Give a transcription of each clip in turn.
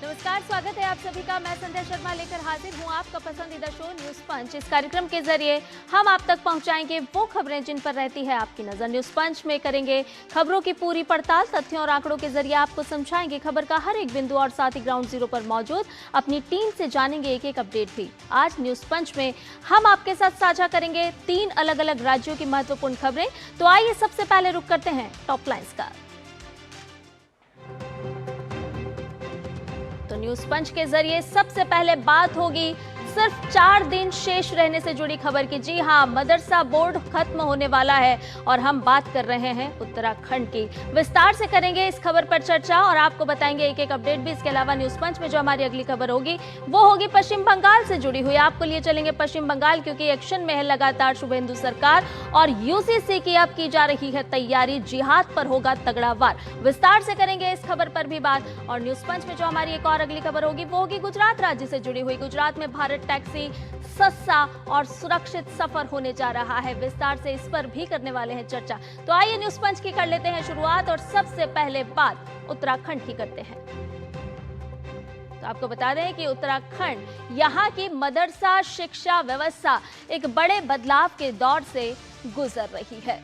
नमस्कार, स्वागत है आप सभी का। मैं संध्या शर्मा लेकर हाजिर हूं आपका पसंदीदा शो न्यूज पंच। इस कार्यक्रम के जरिए हम आप तक पहुंचाएंगे वो खबरें जिन पर रहती है आपकी नजर। न्यूज पंच में करेंगे खबरों की पूरी पड़ताल, तथ्यों और आंकड़ों के जरिए आपको समझाएंगे खबर का हर एक बिंदु और साथ ही ग्राउंड जीरो पर मौजूद अपनी टीम से जानेंगे एक एक अपडेट भी। आज न्यूज पंच में हम आपके साथ साझा करेंगे 3 अलग अलग राज्यों की महत्वपूर्ण खबरें। तो आइए सबसे पहले रुक करते हैं टॉप लाइन्स का। तो न्यूज पंच के जरिए सबसे पहले बात होगी सिर्फ 4 दिन शेष रहने से जुड़ी खबर की। जी हां, मदरसा बोर्ड खत्म होने वाला है और हम बात कर रहे हैं उत्तराखंड की। विस्तार से करेंगे इस खबर पर चर्चा और आपको बताएंगे एक एक अपडेट भी। इसके अलावा न्यूज पंच में जो हमारी अगली खबर होगी वो होगी पश्चिम बंगाल से जुड़ी हुई। आपको लिए चलेंगे पश्चिम बंगाल, क्योंकि एक्शन में है लगातार शुभेंदु सरकार और यूसीसी की अब की जा रही है तैयारी। जिहाद पर होगा तगड़ा वार। विस्तार से करेंगे इस खबर पर भी बात। और न्यूज पंच में जो हमारी एक और अगली खबर होगी वो होगी गुजरात राज्य से जुड़ी हुई। गुजरात में भारत टैक्सी सस्ता और सुरक्षित सफर होने जा रहा है। विस्तार से इस पर भी करने वाले हैं चर्चा। तो आइए न्यूज पंच की कर लेते हैं शुरुआत और सबसे पहले बात उत्तराखंड की करते हैं। तो आपको बता दें कि उत्तराखंड यहाँ की मदरसा शिक्षा व्यवस्था एक बड़े बदलाव के दौर से गुजर रही है।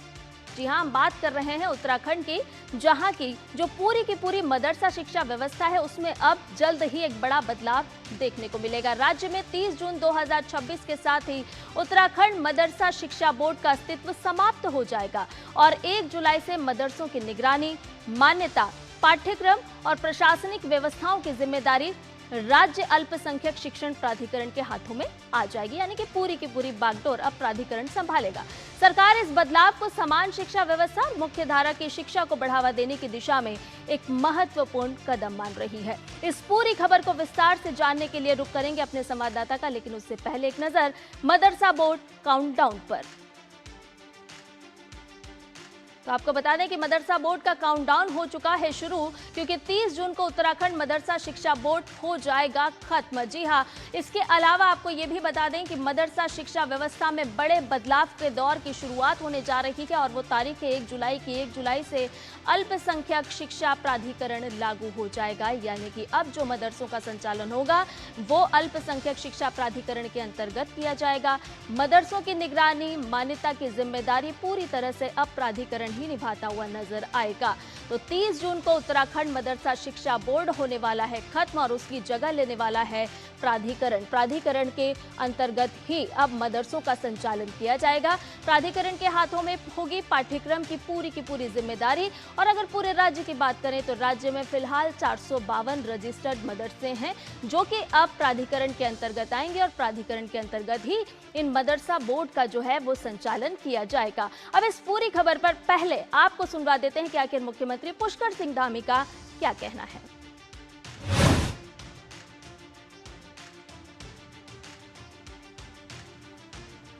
जी हां, हम बात कर रहे हैं उत्तराखंड की, जहां की जो पूरी की पूरी मदरसा शिक्षा व्यवस्था है उसमें अब जल्द ही एक बड़ा बदलाव देखने को मिलेगा। राज्य में 30 जून 2026 के साथ ही उत्तराखंड मदरसा शिक्षा बोर्ड का अस्तित्व समाप्त हो जाएगा और 1 जुलाई से मदरसों की निगरानी, मान्यता, पाठ्यक्रम और प्रशासनिक व्यवस्थाओं की जिम्मेदारी राज्य अल्पसंख्यक शिक्षण प्राधिकरण के हाथों में आ जाएगी। यानी कि पूरी की पूरी बागडोर अब प्राधिकरण संभालेगा। सरकार इस बदलाव को समान शिक्षा व्यवस्था और मुख्य धारा की शिक्षा को बढ़ावा देने की दिशा में एक महत्वपूर्ण कदम मान रही है। इस पूरी खबर को विस्तार से जानने के लिए रुक करेंगे अपने संवाददाता का, लेकिन उससे पहले एक नजर मदरसा बोर्ड काउंटडाउन पर। तो आपको बता दें कि मदरसा बोर्ड का काउंटडाउन हो चुका है शुरू, क्योंकि 30 जून को उत्तराखंड मदरसा शिक्षा बोर्ड हो जाएगा खत्म। जी हां, इसके अलावा आपको ये भी बता दें कि मदरसा शिक्षा व्यवस्था में बड़े बदलाव के दौर की शुरुआत होने जा रही है और वो तारीख है 1 जुलाई की। 1 जुलाई से अल्पसंख्यक शिक्षा प्राधिकरण लागू हो जाएगा। यानी कि अब जो मदरसों का संचालन होगा वो अल्पसंख्यक शिक्षा प्राधिकरण के अंतर्गत किया जाएगा। मदरसों की निगरानी, मान्यता की जिम्मेदारी पूरी तरह से अब प्राधिकरण ही निभाता हुआ नजर आएगा। तो 30 जून को उत्तराखंड मदरसा शिक्षा बोर्ड होने वाला है खत्म और उसकी जगह लेने वाला है प्राधिकरण। प्राधिकरण के अंतर्गत ही अब मदरसों का संचालन किया जाएगा। प्राधिकरण के हाथों में होगी पाठ्यक्रम की पूरी जिम्मेदारी। और अगर पूरे राज्य की बात करें तो राज्य में फिलहाल 452 रजिस्टर्ड मदरसे हैं जो कि अब प्राधिकरण के अंतर्गत आएंगे और प्राधिकरण के अंतर्गत ही इन मदरसा बोर्ड का जो है वो संचालन किया जाएगा। अब इस पूरी खबर पर पहले आपको सुनवा देते हैं कि आखिर मुख्यमंत्री पुष्कर सिंह धामी का क्या कहना है।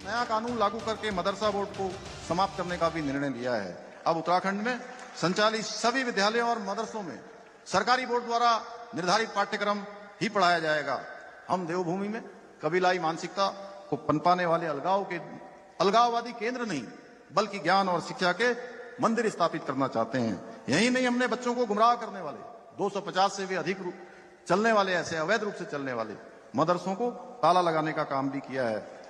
नया कानून लागू करके मदरसा बोर्ड को समाप्त करने का भी निर्णय लिया है। अब उत्तराखंड में संचालित सभी विद्यालयों और मदरसों में सरकारी बोर्ड द्वारा निर्धारित पाठ्यक्रम ही पढ़ाया जाएगा। हम देवभूमि में कबीलाई मानसिकता को पनपाने वाले अलगाववादी केंद्र नहीं बल्कि ज्ञान और शिक्षा के मंदिर स्थापित करना चाहते हैं। यही नहीं, हमने बच्चों को गुमराह करने वाले 250 से भी अधिक चलने वाले ऐसे अवैध रूप से चलने वाले मदरसों को ताला लगाने का काम भी किया है।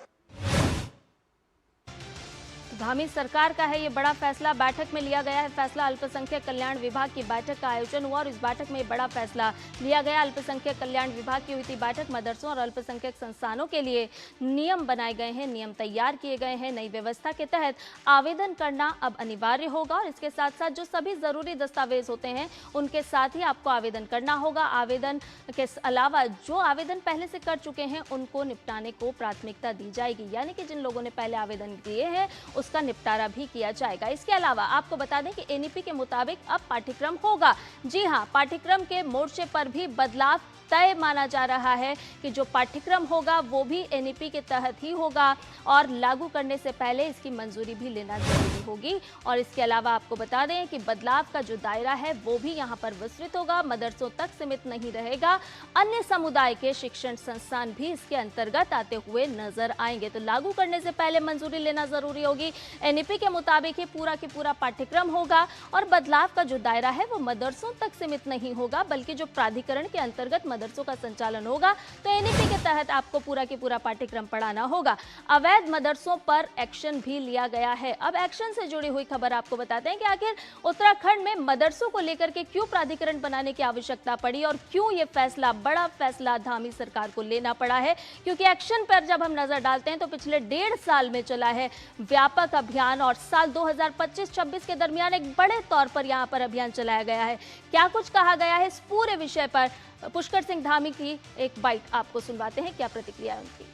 धामी सरकार का है ये बड़ा फैसला। बैठक में लिया गया है फैसला। अल्पसंख्यक कल्याण विभाग की बैठक का आयोजन हुआ और इस बैठक में बड़ा फैसला लिया गया। अल्पसंख्यक कल्याण विभाग की हुई थी बैठक। मदरसों और अल्पसंख्यक संस्थानों के लिए नियम बनाए गए हैं, नियम तैयार किए गए हैं। नई व्यवस्था के तहत आवेदन करना अब अनिवार्य होगा और इसके साथ साथ जो सभी जरूरी दस्तावेज होते हैं उनके साथ ही आपको आवेदन करना होगा। आवेदन के अलावा जो आवेदन पहले से कर चुके हैं उनको निपटाने को प्राथमिकता दी जाएगी। यानी कि जिन लोगों ने पहले आवेदन किए हैं उसका निपटारा भी किया जाएगा। इसके अलावा आपको बता दें कि एनईपी के मुताबिक अब पाठ्यक्रम होगा। जी हां, पाठ्यक्रम के मोर्चे पर भी बदलाव तय माना जा रहा है कि जो पाठ्यक्रम होगा वो भी एनईपी के तहत ही होगा और लागू करने से पहले इसकी मंजूरी भी लेना जरूरी होगी। और इसके अलावा आपको बता दें कि बदलाव का जो दायरा है वो भी यहाँ पर विस्तृत होगा, मदरसों तक सीमित नहीं रहेगा। अन्य समुदाय के शिक्षण संस्थान भी इसके अंतर्गत आते हुए नजर आएंगे। तो लागू करने से पहले मंजूरी लेना जरूरी होगी। एनईपी के मुताबिक ही पूरा के पूरा पाठ्यक्रम होगा और बदलाव का जो दायरा है वो मदरसों तक सीमित नहीं होगा बल्कि जो प्राधिकरण के अंतर्गत मदरसों का संचालन होगा तो एनईपी के तहत आपको पूरा के पूरा पाठ्यक्रम पढ़ाना होगा। अवैध मदरसों पर एक्शन भी लिया गया है। अब एक्शन से जुड़ी हुई खबर आपको बताते हैं कि आखिर उत्तराखंड में मदरसों को लेकर के क्यों प्राधिकरण बनाने की आवश्यकता पड़ी और क्यों ये फैसला, बड़ा फैसला धामी सरकार को लेना पड़ा है। क्योंकि एक्शन पर जब हम नजर डालते हैं तो पिछले 1.5 साल में चला है व्यापक अभियान और साल 2025-26 के दरमियान एक बड़े तौर पर यहां पर अभियान चलाया गया है। क्या कुछ कहा गया है इस पूरे विषय पर, पुष्कर सिंह धामी की एक बाइट आपको सुनवाते हैं, क्या प्रतिक्रिया है उनकी।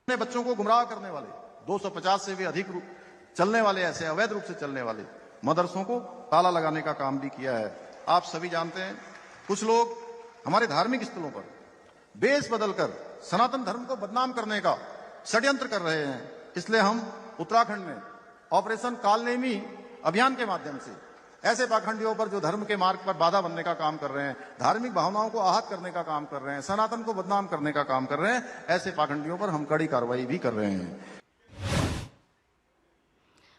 अपने बच्चों को गुमराह करने वाले 250 से भी अधिक चलने वाले, ऐसे अवैध रूप से चलने वाले मदरसों को ताला लगाने का काम भी किया है। आप सभी जानते हैं कुछ लोग हमारे धार्मिक स्थलों पर बेस बदलकर सनातन धर्म को बदनाम करने का षड्यंत्र कर रहे हैं। इसलिए हम उत्तराखंड में ऑपरेशन कालनेमी अभियान के माध्यम से ऐसे पाखंडियों पर जो धर्म के मार्ग पर बाधा बनने का काम कर रहे हैं, धार्मिक भावनाओं को आहत करने का काम कर रहे हैं, सनातन को बदनाम करने का काम कर रहे हैं, ऐसे पाखंडियों पर हम कड़ी कार्रवाई भी कर रहे हैं।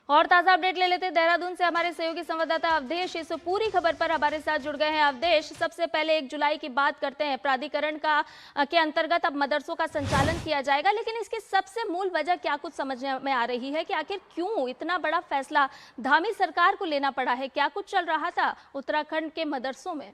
और ताजा अपडेट ले लेते हैं देहरादून से। हमारे सहयोगी संवाददाता अवधेश इस पूरी खबर पर हमारे साथ जुड़ गए हैं। अवधेश, सबसे पहले 1 जुलाई की बात करते हैं। प्राधिकरण के अंतर्गत अब मदरसों का संचालन किया जाएगा, लेकिन इसकी सबसे मूल वजह क्या कुछ समझ में आ रही है कि आखिर क्यों इतना बड़ा फैसला धामी सरकार को लेना पड़ा है? क्या कुछ चल रहा था उत्तराखंड के मदरसों में?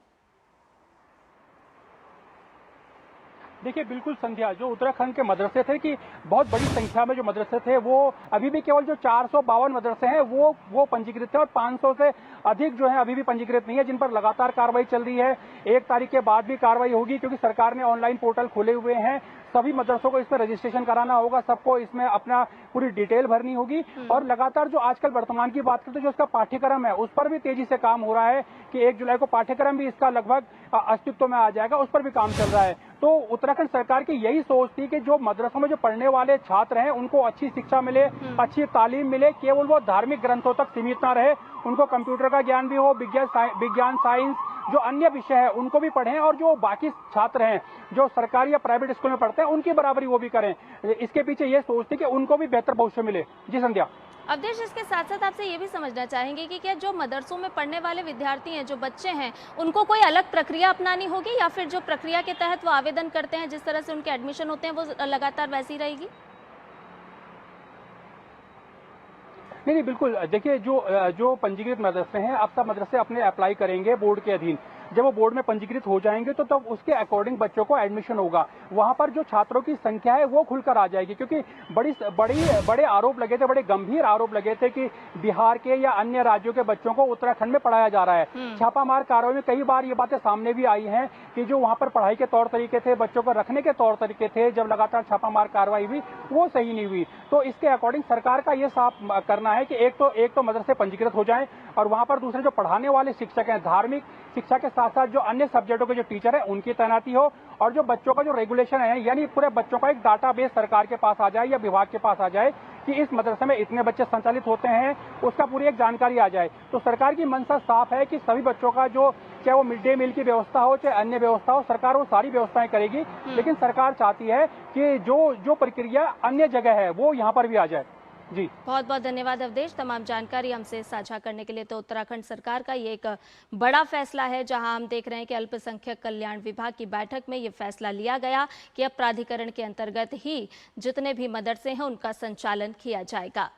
देखिए बिल्कुल संध्या, जो उत्तराखंड के मदरसे थे कि बहुत बड़ी संख्या में जो मदरसे थे वो अभी भी केवल जो 452 मदरसे हैं वो पंजीकृत थे और 500 से अधिक जो है अभी भी पंजीकृत नहीं है, जिन पर लगातार कार्रवाई चल रही है। 1 तारीख के बाद भी कार्रवाई होगी क्योंकि सरकार ने ऑनलाइन पोर्टल खोले हुए हैं। सभी मदरसों को इसमें रजिस्ट्रेशन कराना होगा, सबको इसमें अपना पूरी डिटेल भरनी होगी और लगातार जो आजकल वर्तमान की बात करते हैं जो इसका पाठ्यक्रम है उस पर भी तेजी से काम हो रहा है कि 1 जुलाई को पाठ्यक्रम भी इसका लगभग अस्तित्व में आ जाएगा, उस पर भी काम चल रहा है। तो उत्तराखंड सरकार की यही सोच थी कि जो मदरसों में जो पढ़ने वाले छात्र हैं उनको अच्छी शिक्षा मिले, अच्छी तालीम मिले, केवल वो धार्मिक ग्रंथों तक सीमित ना रहे, उनको कंप्यूटर का ज्ञान भी हो, विज्ञान साइंस जो अन्य विषय है उनको भी पढ़ें और जो बाकी छात्र हैं जो सरकारी या प्राइवेट स्कूल में पढ़ते हैं उनकी बराबरी वो भी करें। इसके पीछे ये सोच थी कि उनको भी बेहतर भविष्य मिले। जी संध्या। अवधेश, इसके साथ साथ आपसे ये भी समझना चाहेंगे कि क्या जो मदरसों में पढ़ने वाले विद्यार्थी हैं, जो बच्चे हैं, उनको कोई अलग प्रक्रिया अपनानी होगी या फिर जो प्रक्रिया के तहत वो आवेदन करते हैं, जिस तरह से उनके एडमिशन होते हैं, वो लगातार वैसी रहेगी? नहीं बिल्कुल, देखिए जो पंजीकृत मदरसे हैं अब सब मदरसे अपने अप्लाई करेंगे बोर्ड के अधीन। जब वो बोर्ड में पंजीकृत हो जाएंगे तो तब उसके अकॉर्डिंग बच्चों को एडमिशन होगा। वहां पर जो छात्रों की संख्या है वो खुलकर आ जाएगी क्योंकि बड़े आरोप लगे थे, बड़े गंभीर आरोप लगे थे कि बिहार के या अन्य राज्यों के बच्चों को उत्तराखंड में पढ़ाया जा रहा है। छापामार कार्रवाई में कई बार ये बातें सामने भी आई हैं कि जो वहां पर पढ़ाई के तौर तरीके थे, बच्चों को रखने के तौर तरीके थे, जब लगातार छापामार कार्रवाई हुई वो सही नहीं हुई। तो इसके अकॉर्डिंग सरकार का ये साफ करना है कि एक तो मदरसे पंजीकृत हो जाएं और वहां पर दूसरे जो पढ़ाने वाले शिक्षक हैं, धार्मिक शिक्षा के साथ साथ जो अन्य सब्जेक्टों के जो टीचर है उनकी तैनाती हो और जो बच्चों का जो रेगुलेशन है यानी पूरे बच्चों का एक डाटाबेस सरकार के पास आ जाए या विभाग के पास आ जाए कि इस मदरसे में इतने बच्चे संचालित होते हैं, उसका पूरी एक जानकारी आ जाए। तो सरकार की मंशा साफ है कि सभी बच्चों का जो चाहे वो मिड डे मील की व्यवस्था हो चाहे अन्य व्यवस्था हो, सरकार वो सारी व्यवस्थाएं करेगी। लेकिन सरकार चाहती है कि जो प्रक्रिया अन्य जगह है वो यहाँ पर भी आ जाए। जी बहुत बहुत धन्यवाद अवधेश, तमाम जानकारी हमसे साझा करने के लिए। तो उत्तराखंड सरकार का ये एक बड़ा फैसला है जहां हम देख रहे हैं कि अल्पसंख्यक कल्याण विभाग की बैठक में ये फैसला लिया गया कि अब प्राधिकरण के अंतर्गत ही जितने भी मदरसे हैं उनका संचालन किया जाएगा।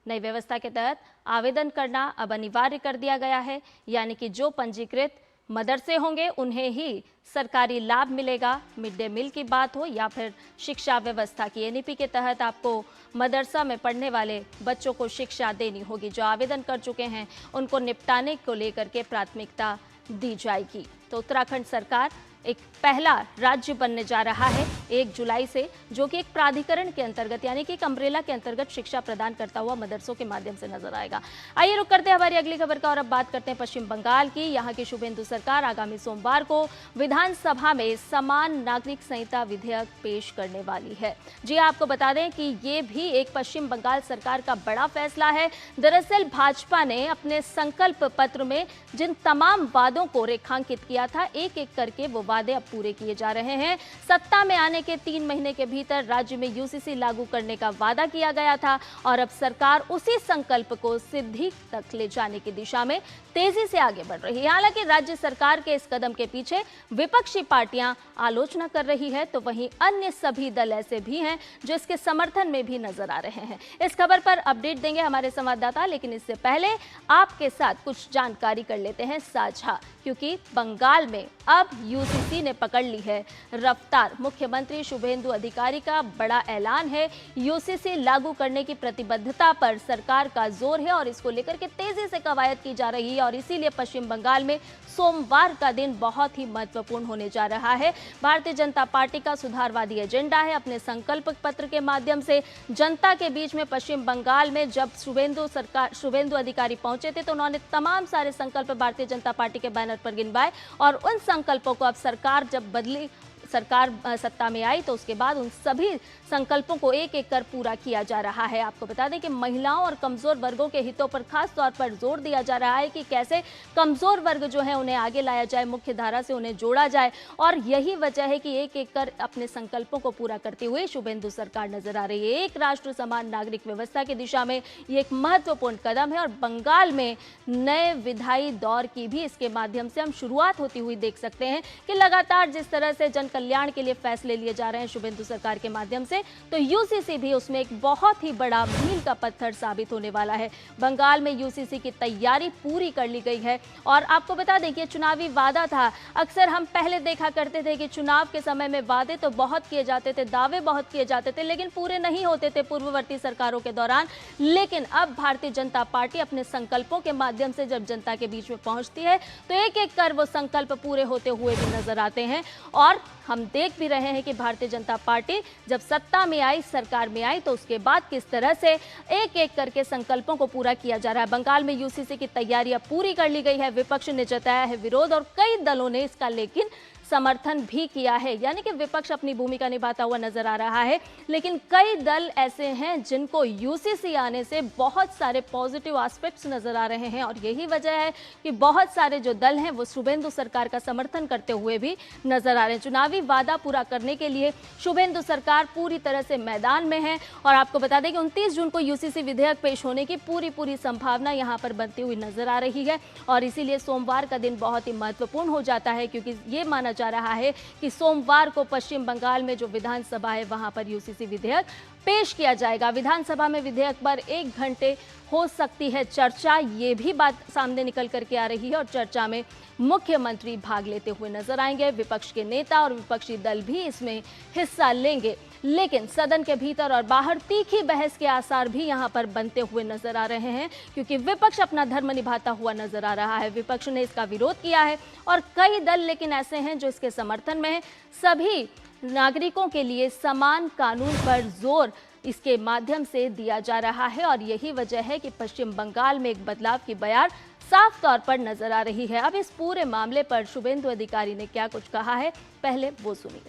नई व्यवस्था के तहत आवेदन करना अब अनिवार्य कर दिया गया है, यानी कि जो पंजीकृत मदरसे होंगे उन्हें ही सरकारी लाभ मिलेगा। मिड डे मील की बात हो या फिर शिक्षा व्यवस्था की, एनईपी के तहत आपको मदरसा में पढ़ने वाले बच्चों को शिक्षा देनी होगी। जो आवेदन कर चुके हैं उनको निपटाने को लेकर के प्राथमिकता दी जाएगी। तो उत्तराखंड सरकार एक पहला राज्य बनने जा रहा है 1 जुलाई से, जो कि एक प्राधिकरण के अंतर्गत यानी कि एक अम्ब्रेला के अंतर्गत शिक्षा प्रदान करता हुआ मदरसों के माध्यम से नजर आएगा। आइए रुक करते हैं हमारी अगली खबर का और अब बात करते हैं पश्चिम बंगाल की। यहाँ की शुभेंदु सरकार आगामी सोमवार को विधानसभा में समान नागरिक संहिता विधेयक पेश करने वाली है। जी आपको बता दें कि ये भी एक पश्चिम बंगाल सरकार का बड़ा फैसला है। दरअसल भाजपा ने अपने संकल्प पत्र में जिन तमाम वादों को रेखांकित किया था, एक एक करके वो वादे अब पूरे किए जा रहे हैं। सत्ता में आने बनने के 3 महीने के भीतर राज्य में यूसीसी लागू करने का वादा किया गया था और अब सरकार उसी संकल्प को सिद्धि तक ले जाने की दिशा में तेजी से आगे बढ़ रही है। हालांकि राज्य सरकार के इस कदम के पीछे विपक्षी पार्टियां आलोचना कर रही है, तो वहीं अन्य सभी दल ऐसे भी हैं जो इसके समर्थन में भी नजर आ रहे हैं। इस खबर पर अपडेट देंगे हमारे संवाददाता, लेकिन इससे पहले आपके साथ कुछ जानकारी कर लेते हैं साझा, क्योंकि बंगाल में अब यूसीसी ने पकड़ ली है रफ्तार। मुख्यमंत्री शुभेंदु अधिकारी का बड़ा ऐलान है। यूसीसी लागू करने की प्रतिबद्धता पर सरकार का जोर है और इसको लेकर के तेजी से कवायद की जा रही है और इसीलिए पश्चिम बंगाल में सोमवार का दिन बहुत ही महत्वपूर्ण होने जा रहा है। भारतीय जनता पार्टी का सुधारवादी एजेंडा है। अपने संकल्प पत्र के माध्यम से जनता के बीच में पश्चिम बंगाल में जब शुभेंदु अधिकारी पहुंचे थे तो उन्होंने तमाम सारे संकल्प भारतीय जनता पार्टी के बैनर पर गिनवाए और उन संकल्पों को अब सरकार जब बदली सरकार सत्ता में आई तो उसके बाद उन सभी संकल्पों को एक एक कर पूरा किया जा रहा है। आपको बता दें कि महिलाओं और कमजोर वर्गों के हितों पर खास तौर पर जोर दिया जा रहा है कि कैसे कमजोर वर्ग जो है उन्हें आगे लाया जाए, मुख्य धारा से उन्हें जोड़ा जाए और यही वजह है कि एक एक कर अपने संकल्पों को पूरा करते हुए शुभेंदु सरकार नजर आ रही है। एक राष्ट्र समान नागरिक व्यवस्था की दिशा में ये एक महत्वपूर्ण कदम है और बंगाल में नए विधायी दौर की भी इसके माध्यम से हम शुरुआत होती हुई देख सकते हैं कि लगातार जिस तरह से जन कल्याण के लिए फैसले लिए जा रहे हैं शुभेंदु सरकार के माध्यम से, तो यूसीसी भी उसमें एक बहुत ही बड़ा मील का पत्थर साबित होने वाला है। बंगाल में यूसीसी की तैयारी पूरी कर ली गई है और आपको बता दें कि चुनावी वादा था। अक्सर हम पहले देखा करते थे कि चुनाव के समय में वादे तो बहुत किए जाते थे, दावे बहुत किए जाते थे, लेकिन पूरे नहीं होते थे पूर्ववर्ती सरकारों के दौरान। लेकिन अब भारतीय जनता पार्टी अपने संकल्पों के माध्यम से जब जनता के बीच में पहुंचती है तो एक एक कर वो संकल्प पूरे होते हुए भी नजर आते हैं और हम देख भी रहे हैं कि भारतीय जनता पार्टी जब सत्ता में आई, सरकार में आई, तो उसके बाद किस तरह से एक एक करके संकल्पों को पूरा किया जा रहा है। बंगाल में यूसीसी की तैयारियां पूरी कर ली गई है। विपक्ष ने जताया है विरोध और कई दलों ने इसका लेकिन समर्थन भी किया है, यानी कि विपक्ष अपनी भूमिका निभाता हुआ नजर आ रहा है। लेकिन कई दल ऐसे हैं जिनको यूसीसी आने से बहुत सारे पॉजिटिव एस्पेक्ट्स नजर आ रहे हैं और यही वजह है कि बहुत सारे जो दल हैं वो शुभेंदु सरकार का समर्थन करते हुए भी नजर आ रहे हैं। चुनावी वादा पूरा करने के लिए शुभेंदु सरकार पूरी तरह से मैदान में है और आपको बता दें कि 29 जून को यूसीसी विधेयक पेश होने की पूरी संभावना यहां पर बनती हुई नजर आ रही है और इसीलिए सोमवार का दिन बहुत ही महत्वपूर्ण हो जाता है, क्योंकि ये माना जा रहा है कि सोमवार को पश्चिम बंगाल में जो विधानसभा है वहां पर यूसीसी विधेयक पेश किया जाएगा। विधानसभा में विधेयक पर 1 घंटे हो सकती है चर्चा, ये भी बात सामने निकल करके आ रही है और चर्चा में मुख्यमंत्री भाग लेते हुए नजर आएंगे। विपक्ष के नेता और विपक्षी दल भी इसमें हिस्सा लेंगे, लेकिन सदन के भीतर और बाहर तीखी बहस के आसार भी यहां पर बनते हुए नजर आ रहे हैं, क्योंकि विपक्ष अपना धर्म निभाता हुआ नजर आ रहा है। विपक्ष ने इसका विरोध किया है और कई दल लेकिन ऐसे हैं जो इसके समर्थन में है। सभी नागरिकों के लिए समान कानून पर जोर इसके माध्यम से दिया जा रहा है और यही वजह है कि पश्चिम बंगाल में एक बदलाव की बयार साफ तौर पर नजर आ रही है। अब इस पूरे मामले पर शुभेंदु अधिकारी ने क्या कुछ कहा है, पहले वो सुनिए।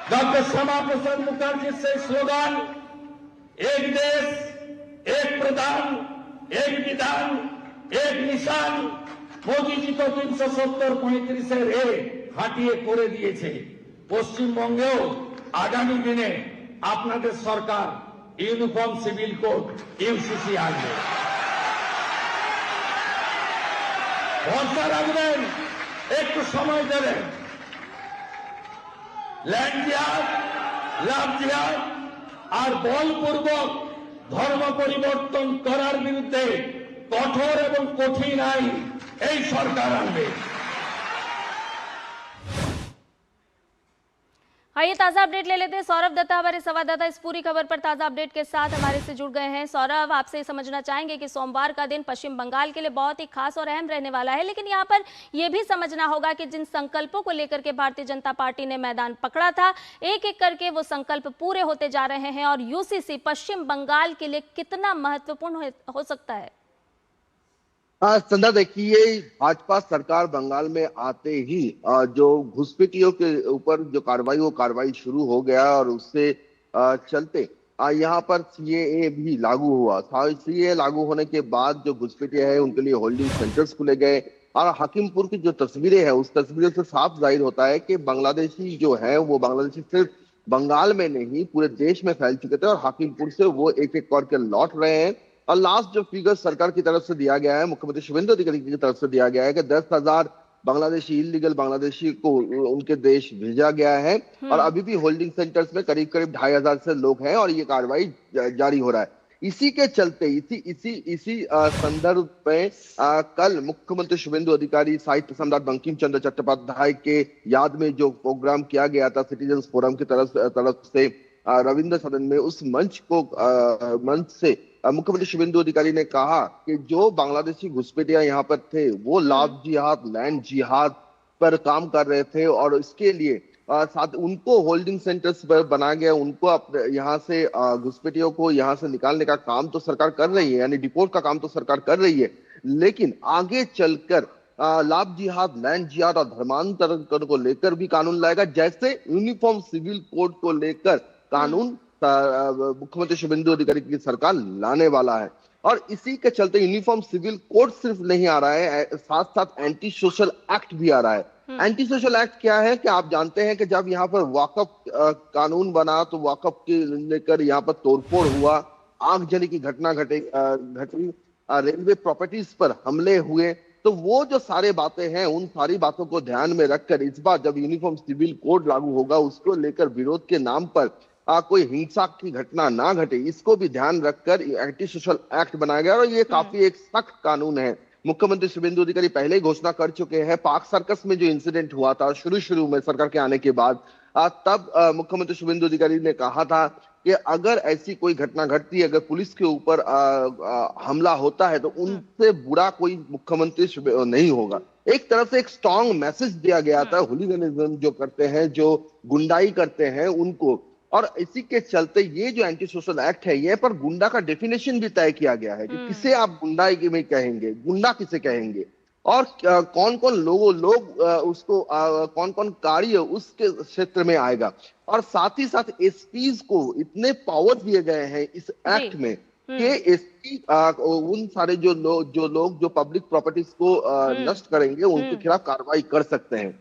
डॉक्टर श्यामा प्रसाद मुखर्जी से स्लोगन एक देश, एक प्रधान, एक विधान, एक निशान मोदी जी तो 370-35 হাঁটিয়ে করে দিয়েছে। পশ্চিমবঙ্গেও আগামী দিনে আপনাদের সরকার ইউনিফর্ম সিভিল কোড ইউসিসি আনবে। ভরসা রাখবেন, একটু সময় দেবেন। ল্যান্ড জিহাদ, লাভ জিহাদ আর বলপূর্বক ধর্ম পরিবর্তন করার বিরুদ্ধে কঠোর এবং কঠিন আইন এই সরকার আনবে। आइए ताजा अपडेट ले लेते हैं। सौरभ दत्ता हमारे संवाददाता इस पूरी खबर पर ताजा अपडेट के साथ हमारे से जुड़ गए हैं। सौरभ, आपसे समझना चाहेंगे कि सोमवार का दिन पश्चिम बंगाल के लिए बहुत ही खास और अहम रहने वाला है, लेकिन यहाँ पर यह भी समझना होगा कि जिन संकल्पों को लेकर के भारतीय जनता पार्टी ने मैदान पकड़ा था, एक एक करके वो संकल्प पूरे होते जा रहे हैं और यूसीसी पश्चिम बंगाल के लिए कितना महत्वपूर्ण हो सकता है। संध्या, देखिए, भाजपा सरकार बंगाल में आते ही जो घुसपैठियों के ऊपर जो कार्रवाई शुरू हो गया और उससे चलते यहाँ पर सीएए भी लागू हुआ था। सीएए लागू होने के बाद जो घुसपैठिए हैं उनके लिए होल्डिंग सेंटर्स खुले गए, और हाकिमपुर की जो तस्वीरें हैं उस तस्वीरों से साफ जाहिर होता है कि बांग्लादेशी जो है वो बांग्लादेशी सिर्फ बंगाल में नहीं पूरे देश में फैल चुके थे और हाकिमपुर से वो एक एक करके लौट रहे हैं। और लास्ट जो फिगर सरकार की तरफ से दिया गया है, मुख्यमंत्री शुभेंदु अधिकारी की तरफ से दिया गया है कि 10,000 बांग्लादेशी इलीगल बांग्लादेशी को उनके देश भेजा गया है और अभी भी होल्डिंग सेंटर्स में करीब करीब 2,500 से लोग हैं और ये कार्रवाई जारी हो रहा है। इसी के चलते इसी संदर्भ में कल मुख्यमंत्री शुभेंदु अधिकारी साहित्य सम्राट बंकिम चंद्र चट्टोपाध्याय के याद में जो प्रोग्राम किया गया था सिटीजन्स फोरम की तरफ से रविंद्र सदन में, उस मंच से मुख्यमंत्री शुभेंदु अधिकारी ने कहा कि जो बांग्लादेशी घुसपैठिया यहाँ पर थे वो लाभ जिहाद, लैंड जिहाद पर काम कर रहे थे और इसके लिए साथ उनको होल्डिंग सेंटर्स पर बना गया, उनको अपने यहाँ से घुसपैठियों को यहाँ से निकालने का काम तो सरकार कर रही है, यानी डिपोर्ट का काम तो सरकार कर रही है, लेकिन आगे चलकर लाभ जिहाद, लैंड जिहाद और धर्मांतरण को लेकर भी कानून लाएगा। जैसे यूनिफॉर्म सिविल कोड को लेकर कानून मुख्यमंत्री शुभेंदु अधिकारी की सरकार लाने वाला है और इसी के चलते यूनिफॉर्म सिविल कोड सिर्फ नहीं आ रहा है, साथ साथ एंटी सोशल एक्ट भी आ रहा है। एंटी सोशल एक्ट क्या है कि आप जानते हैं कि जब यहाँ पर वाकफ कानून बना तो वाकफ के लेकर यहाँ पर तोड़फोड़ हुआ, आगजनी की घटना घटी, रेलवे प्रॉपर्टीज पर हमले हुए, तो वो जो सारे बातें हैं उन सारी बातों को ध्यान में रखकर इस बार जब यूनिफॉर्म सिविल कोड लागू होगा उसको लेकर विरोध के नाम पर कोई हिंसा की घटना ना घटे, इसको भी ध्यान रखकर एंटी सोशल एक्ट बनाया गया और ये काफी एक सख्त कानून है। मुख्यमंत्री शुभेंदु अधिकारी पहले ही घोषणा कर चुके हैं। पार्क सर्कस में जो इंसिडेंट हुआ था शुरू में सरकार के आने के बाद, तब मुख्यमंत्री शुभेंदु अधिकारी ने कहा था कि अगर ऐसी कोई घटना घटती है, अगर पुलिस के ऊपर हमला होता है तो उनसे बुरा कोई मुख्यमंत्री नहीं होगा। एक तरफ से एक स्ट्रॉन्ग मैसेज दिया गया था हुलीगनिज्म जो करते हैं, जो गुंडाई करते हैं उनको, और इसी के चलते ये जो एंटी सोशल एक्ट है ये पर गुंडा का डेफिनेशन भी तय किया गया है कि किसे आप गुंडाई में कहेंगे, गुंडा किसे कहेंगे और कौन कौन लोग उसको कौन कौन कार्य उसके क्षेत्र में आएगा। और साथ ही साथ एसपीज को इतने पावर दिए गए हैं इस एक्ट में कि एसपी उन सारे जो लोग पब्लिक प्रॉपर्टीज को नष्ट करेंगे उनके खिलाफ कार्रवाई कर सकते हैं।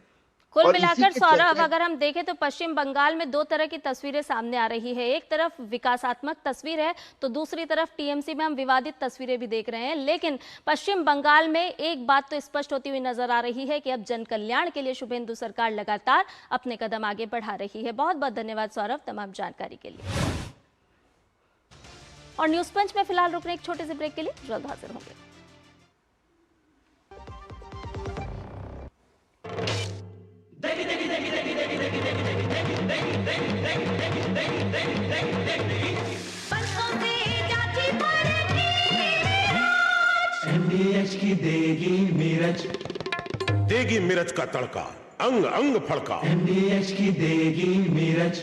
कुल मिलाकर सौरभ, अगर हम देखें तो पश्चिम बंगाल में दो तरह की तस्वीरें सामने आ रही है। एक तरफ विकासात्मक तस्वीर है तो दूसरी तरफ टीएमसी में हम विवादित तस्वीरें भी देख रहे हैं। लेकिन पश्चिम बंगाल में एक बात तो स्पष्ट होती हुई नजर आ रही है कि अब जन कल्याण के लिए शुभेंदु सरकार लगातार अपने कदम आगे बढ़ा रही है। बहुत बहुत धन्यवाद सौरभ तमाम जानकारी के लिए। और न्यूज पंच में फिलहाल रुकने एक छोटे से ब्रेक के लिए जल्द हाजिर होंगे। MDH की देगी मिर्च का तड़का, अंग अंग फड़का। MDH की देगी मिर्च।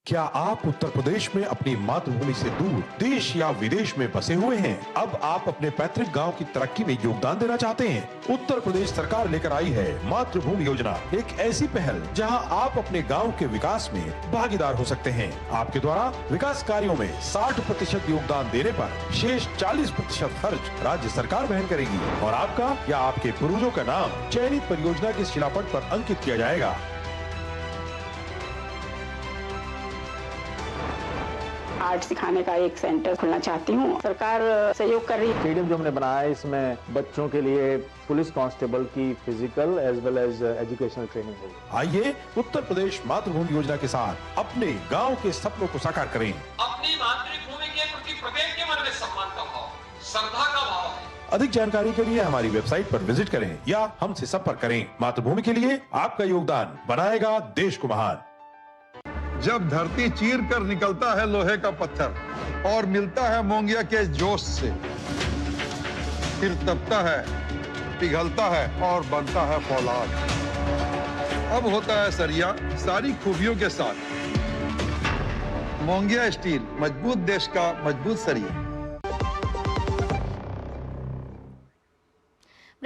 क्या आप उत्तर प्रदेश में अपनी मातृभूमि से दूर देश या विदेश में बसे हुए हैं? अब आप अपने पैतृक गांव की तरक्की में योगदान देना चाहते हैं? उत्तर प्रदेश सरकार लेकर आई है मातृभूमि योजना, एक ऐसी पहल जहां आप अपने गांव के विकास में भागीदार हो सकते हैं। आपके द्वारा विकास कार्यों में 60% योगदान देने पर शेष 40% खर्च राज्य सरकार वहन करेगी और आपका या आपके पूर्वजों का नाम चयनित परियोजना के शिलापट पर अंकित किया जाएगा। आर्ट सिखाने का एक सेंटर खोलना चाहती हूँ। सरकार सहयोग कर रही है। स्टेडियम जो हमने बनाया है इसमें बच्चों के लिए पुलिस कांस्टेबल की physical as well as educational training होगी। आइए उत्तर प्रदेश मातृभूमि योजना के साथ अपने गांव के सपनों को साकार करें। अपनी मातृभूमि के प्रति प्रत्येक के मन में सम्मान का भाव, श्रद्धा का भाव है। अधिक जानकारी के लिए हमारी वेबसाइट पर विजिट करें या हमसे संपर्क करें। मातृभूमि के लिए आपका योगदान बनाएगा देश को महान। जब धरती चीर कर निकलता है लोहे का पत्थर और मिलता है मोंगिया के जोश से, फिर तपता है, पिघलता है और बनता है फौलाद। अब होता है सरिया सारी खूबियों के साथ। मोंगिया स्टील, मजबूत देश का मजबूत सरिया।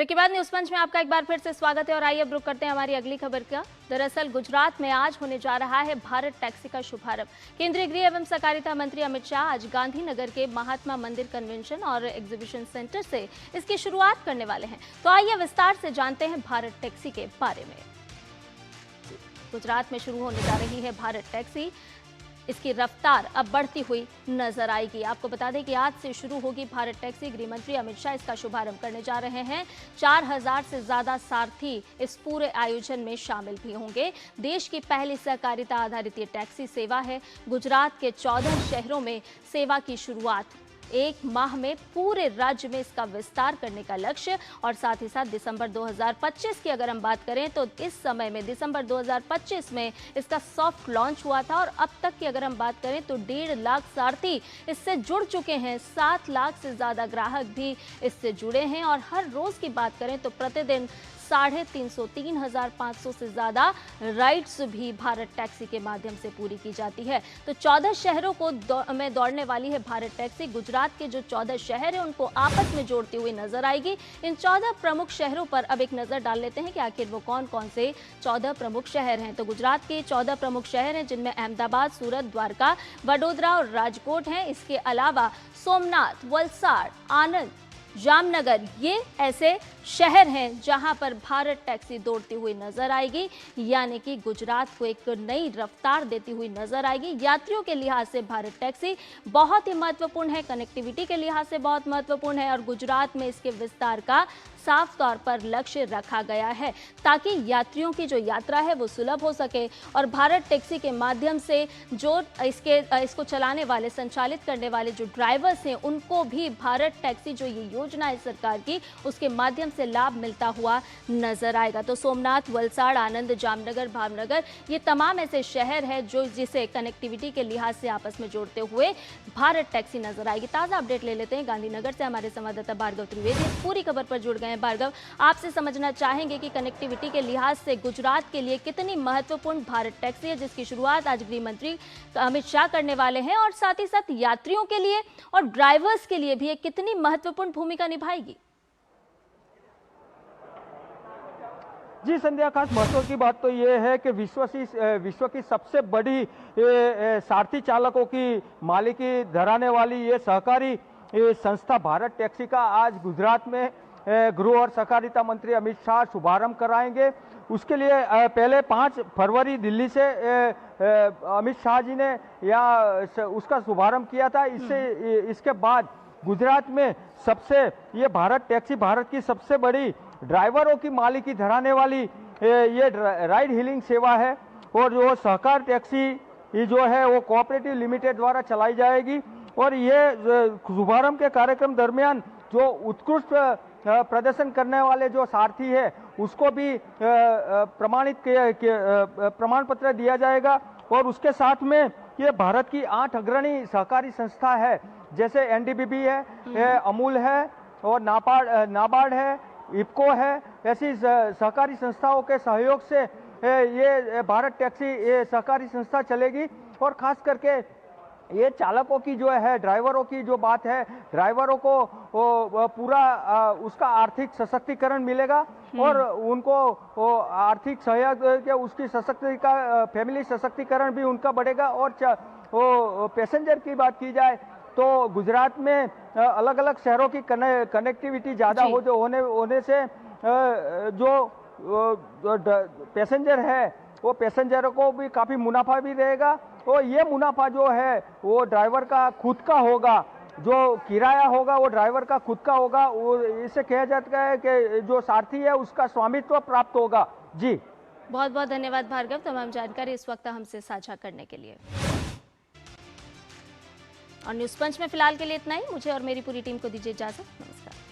ब्रेक के बाद न्यूज पंच में आपका एक बार फिर से स्वागत है और आइए अब रुक करते हैं हमारी अगली खबर का। दरअसल गुजरात में आज होने जा रहा है भारत टैक्सी का शुभारंभ। केंद्रीय गृह एवं सहकारिता मंत्री अमित शाह आज गांधीनगर के महात्मा मंदिर कन्वेंशन और एग्जीबिशन सेंटर से इसकी शुरुआत करने वाले हैं। तो आइए विस्तार से जानते हैं भारत टैक्सी के बारे में। गुजरात में शुरू होने जा रही है भारत टैक्सी। इसकी रफ्तार अब बढ़ती हुई नजर आएगी। आपको बता दें कि आज से शुरू होगी भारत टैक्सी। गृह मंत्री अमित शाह इसका शुभारंभ करने जा रहे हैं। 4000 से ज्यादा सारथी इस पूरे आयोजन में शामिल भी होंगे। देश की पहली सहकारिता आधारित ये टैक्सी सेवा है। गुजरात के 14 शहरों में सेवा की शुरुआत, एक माह में पूरे राज्य में इसका विस्तार करने का लक्ष्य। और साथ ही साथ दिसंबर 2025 की अगर हम बात करें तो इस समय में दिसंबर 2025 में इसका सॉफ्ट लॉन्च हुआ था और अब तक की अगर हम बात करें तो 1.5 लाख सारथी इससे जुड़ चुके हैं। 7 लाख से ज्यादा ग्राहक भी इससे जुड़े हैं और हर रोज की बात करें तो प्रतिदिन 3,500 से ज्यादा राइड्स भी भारत टैक्सी के माध्यम से पूरी की जाती है। तो 14 शहरों को में दौड़ने वाली है भारत टैक्सी। गुजरात के जो 14 शहर हैं उनको आपस में जोड़ती हुई नजर आएगी। इन 14 प्रमुख शहरों पर अब एक नजर डाल लेते हैं कि आखिर वो कौन कौन से 14 प्रमुख शहर हैं। तो गुजरात के 14 प्रमुख शहर हैं जिनमें अहमदाबाद, सूरत, द्वारका, वडोदरा और राजकोट हैं। इसके अलावा सोमनाथ, वलसाड़, आनंद, जामनगर, ये ऐसे शहर हैं जहां पर भारत टैक्सी दौड़ती हुई नजर आएगी। यानी कि गुजरात को एक नई रफ्तार देती हुई नजर आएगी। यात्रियों के लिहाज से भारत टैक्सी बहुत ही महत्वपूर्ण है, कनेक्टिविटी के लिहाज से बहुत महत्वपूर्ण है और गुजरात में इसके विस्तार का साफ तौर पर लक्ष्य रखा गया है ताकि यात्रियों की जो यात्रा है वो सुलभ हो सके। और भारत टैक्सी के माध्यम से जो इसको चलाने वाले, संचालित करने वाले जो ड्राइवर्स हैं उनको भी भारत टैक्सी जो ये योजना है सरकार की उसके माध्यम से लाभ मिलता हुआ नजर आएगा। तो सोमनाथ, वलसाड़, आनंद, जामनगर, भावनगर, ये तमाम ऐसे शहर हैं जो जिसे कनेक्टिविटी के लिहाज से आपस में जोड़ते हुए भारत टैक्सी नजर आएगी। ताज़ा अपडेट ले लेते हैं गांधीनगर से। हमारे संवाददाता भार्गव त्रिवेदी इस पूरी खबर पर जुड़ गए हैं। भार्गव, आपसे समझना चाहेंगे कि कनेक्टिविटी के लिहाज से गुजरात के लिए कितनी महत्वपूर्ण भारत टैक्सी है जिसकी शुरुआत आज गृह मंत्री अमित शाह करने वाले हैं और साथ ही साथ यात्रियों के लिए और ड्राइवर्स के लिए भी एक कितनी महत्वपूर्ण भूमिका निभाएगी। जी संध्या, खास महत्व की बात तो ये है कि विश्व की सबसे बड़ी सारथी चालकों की मालिकी धराने वाली ये सहकारी संस्था भारत टैक्सी का आज गुजरात में गृह और सहकारिता मंत्री अमित शाह शुभारंभ कराएंगे। उसके लिए पहले 5 फरवरी दिल्ली से अमित शाह जी ने यहाँ उसका शुभारंभ किया था। इसके बाद गुजरात में ये भारत टैक्सी भारत की सबसे बड़ी ड्राइवरों की मालिकी धराने वाली ये राइड हीलिंग सेवा है और जो सहकार टैक्सी जो है वो कोऑपरेटिव लिमिटेड द्वारा चलाई जाएगी। और ये शुभारंभ के कार्यक्रम दरमियान जो उत्कृष्ट प्रदर्शन करने वाले जो सारथी है उसको भी प्रमाण पत्र दिया जाएगा। और उसके साथ में ये भारत की 8 अग्रणी सहकारी संस्था है जैसे एनडीबीबी है, अमूल है और नाबार्ड है, इफको है। ऐसी सहकारी संस्थाओं के सहयोग से ये भारत टैक्सी ये सहकारी संस्था चलेगी। और खास करके ये चालकों की जो है, ड्राइवरों की जो बात है, ड्राइवरों को पूरा उसका आर्थिक सशक्तिकरण मिलेगा और उनको आर्थिक सहयोग उसकी फैमिली सशक्तिकरण भी उनका बढ़ेगा। और पैसेंजर की बात की जाए तो गुजरात में अलग अलग शहरों की कनेक्टिविटी ज़्यादा होने से जो पैसेंजर है वो पैसेंजरों को भी काफ़ी मुनाफा भी रहेगा। और ये मुनाफा जो है वो ड्राइवर का खुद का होगा, जो किराया होगा वो ड्राइवर का खुद का होगा। वो इसे कहा जाता है कि जो सारथी है उसका स्वामित्व प्राप्त होगा। जी बहुत बहुत धन्यवाद भार्गव, तमाम जानकारी इस वक्त हमसे साझा करने के लिए। और न्यूज पंच में फिलहाल के लिए इतना ही। मुझे और मेरी पूरी टीम को दीजिए इजाजत। नमस्कार।